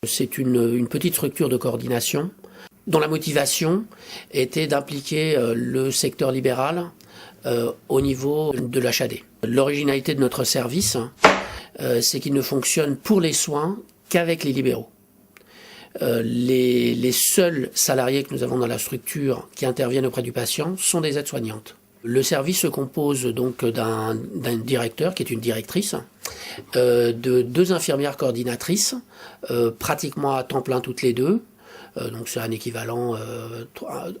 C'est une petite structure de coordination dont la motivation était d'impliquer le secteur libéral au niveau de l'HAD. L'originalité de notre service, c'est qu'il ne fonctionne pour les soins qu'avec les libéraux. Les seuls salariés que nous avons dans la structure qui interviennent auprès du patient sont des aides-soignantes. Le service se compose donc d'un directeur qui est une directrice, de 2 infirmières coordinatrices, pratiquement à temps plein toutes les deux, donc c'est un équivalent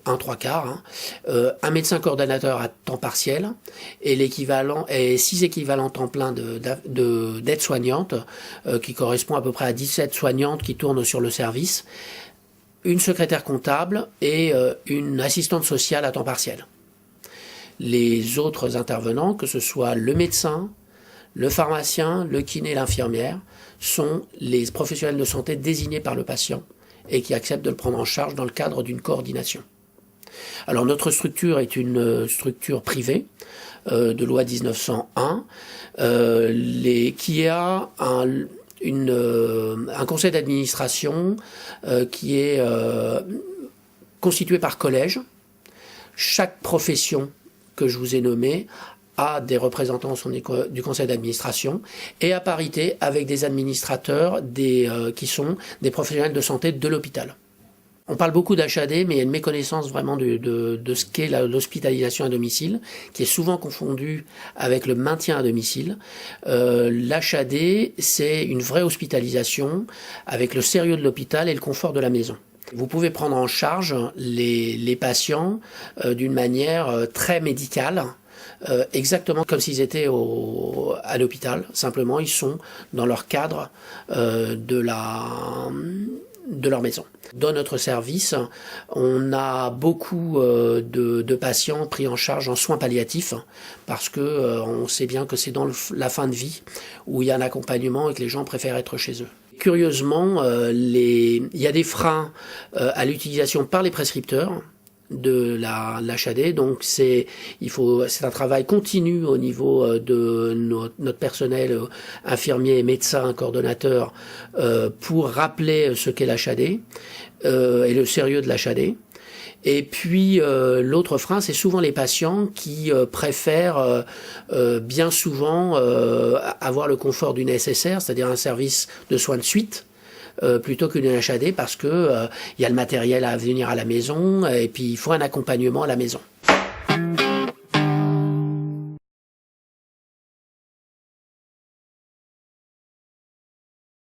1/3, un médecin coordonnateur à temps partiel et l'équivalent est 6 équivalents temps plein d'aides-soignantes qui correspond à peu près à 17 soignantes qui tournent sur le service, une secrétaire comptable et une assistante sociale à temps partiel. Les autres intervenants, que ce soit le médecin, le pharmacien, le kiné, l'infirmière, sont les professionnels de santé désignés par le patient et qui acceptent de le prendre en charge dans le cadre d'une coordination. Alors notre structure est une structure privée de loi 1901 qui a un conseil d'administration qui est constitué par collège. Chaque profession que je vous ai nommée a des représentants du conseil d'administration et à parité avec des administrateurs qui sont des professionnels de santé de l'hôpital. On parle beaucoup d'HAD, mais il y a une méconnaissance vraiment de ce qu'est l'hospitalisation à domicile, qui est souvent confondue avec le maintien à domicile. L'HAD, c'est une vraie hospitalisation avec le sérieux de l'hôpital et le confort de la maison. Vous pouvez prendre en charge les patients d'une manière très médicale, exactement comme s'ils étaient à l'hôpital. Simplement, ils sont dans leur cadre de leur maison. Dans notre service, on a beaucoup de patients pris en charge en soins palliatifs parce que on sait bien que c'est dans la fin de vie où il y a un accompagnement et que les gens préfèrent être chez eux. Curieusement, il y a des freins à l'utilisation par les prescripteurs de l'HAD, donc c'est un travail continu au niveau de notre personnel infirmier, médecin, coordonnateur pour rappeler ce qu'est l'HAD et le sérieux de l'HAD. Et puis l'autre frein, c'est souvent les patients qui préfèrent bien souvent avoir le confort d'une SSR, c'est-à-dire un service de soins de suite, plutôt qu'une HAD parce que il y a le matériel à venir à la maison et puis il faut un accompagnement à la maison.